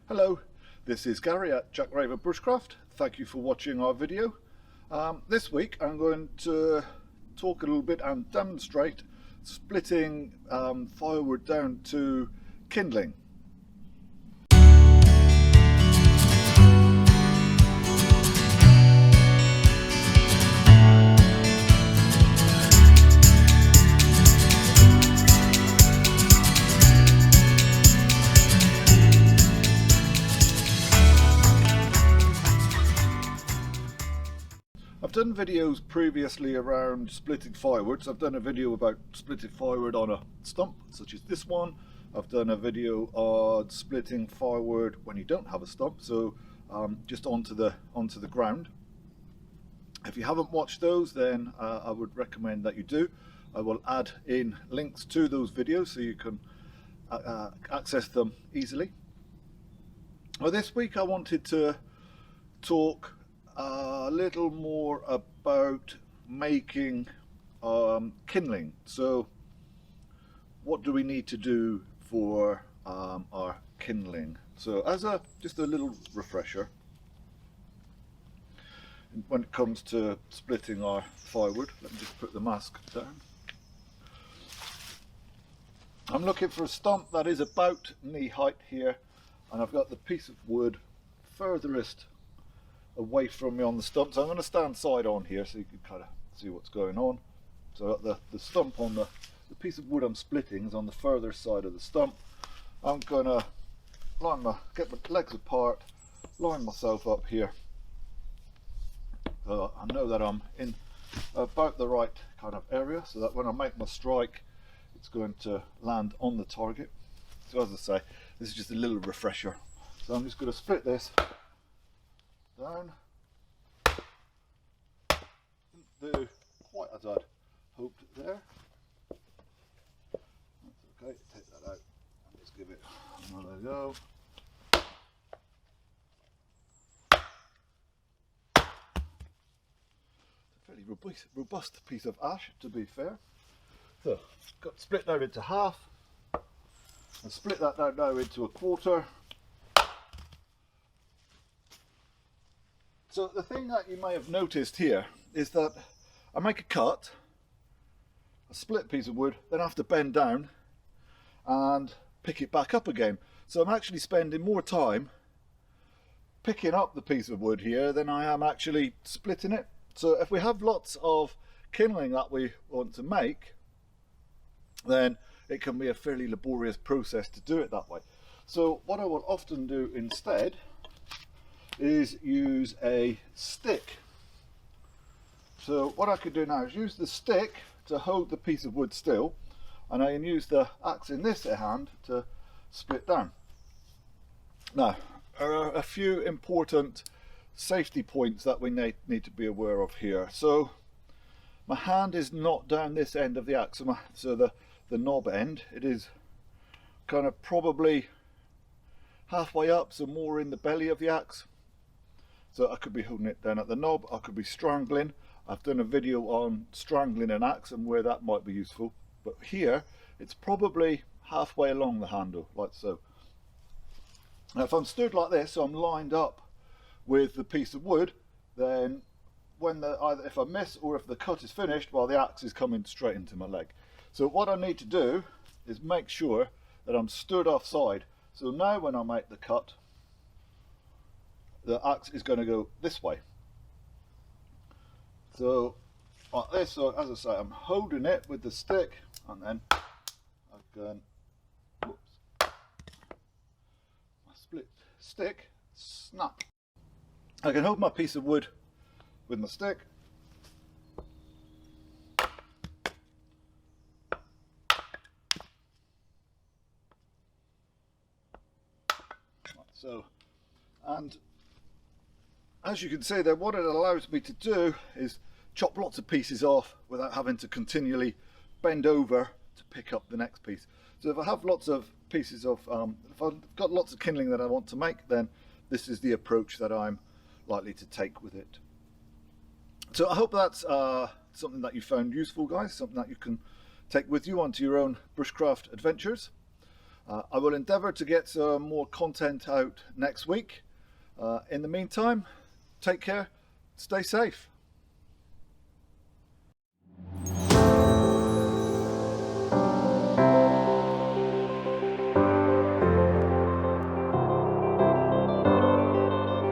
Hello, this is Gary at Jack Raver Bushcraft. Thank you for watching our video. This week I'm going to talk a little bit and demonstrate splitting firewood down to kindling. I've done videos previously around splitting firewoods. I've done a video about splitting firewood on a stump, such as this one. I've done a video on splitting firewood when you don't have a stump, so just onto the ground. If you haven't watched those, then I would recommend that you do. I will add in links to those videos so you can access them easily. Well, this week I wanted to talk a little more about making kindling. So what do we need to do for our kindling? So as just a little refresher, when it comes to splitting our firewood, let me just put the mask down. I'm looking for a stump that is about knee height here, and I've got the piece of wood furthest away from me on the stump, so I'm going to stand side on here so you can kind of see what's going on. So I've got the stump on the piece of wood I'm splitting is on the further side of the stump. I'm going to get my legs apart, line myself up here, so I know that I'm in about the right kind of area, so that when I make my strike it's going to land on the target. So as I say, this is just a little refresher, so I'm just going to split this down. Didn't do quite as I'd hoped there. That's okay, take that out and just give it another go. It's a fairly robust piece of ash, to be fair. So, got split down into half, and split that down now into a quarter. So the thing that you may have noticed here is that I make a cut, a split piece of wood, then I have to bend down and pick it back up again. So I'm actually spending more time picking up the piece of wood here than I am actually splitting it. So if we have lots of kindling that we want to make, then it can be a fairly laborious process to do it that way. So what I will often do instead is use a stick. So what I could do now is use the stick to hold the piece of wood still, and I can use the axe in this hand to split down. Now, there are a few important safety points that we need to be aware of here. So my hand is not down this end of the axe, so the knob end, it is kind of probably halfway up, so more in the belly of the axe. So I could be holding it down at the knob, I could be strangling. I've done a video on strangling an axe and where that might be useful. But here, it's probably halfway along the handle, like so. Now if I'm stood like this, so I'm lined up with the piece of wood, then when either if I miss or if the cut is finished, well, the axe is coming straight into my leg. So what I need to do is make sure that I'm stood offside. So now when I make the cut, the axe is going to go this way. So like this, so as I say, I'm holding it with the stick, and then I can, whoops, my split stick, snap. I can hold my piece of wood with my stick, like so, and as you can see there, what it allows me to do is chop lots of pieces off without having to continually bend over to pick up the next piece. So if I have lots of pieces of, if I've got lots of kindling that I want to make, then this is the approach that I'm likely to take with it. So I hope that's something that you found useful, guys, something that you can take with you onto your own bushcraft adventures. I will endeavour to get some more content out next week. In the meantime, take care, stay safe.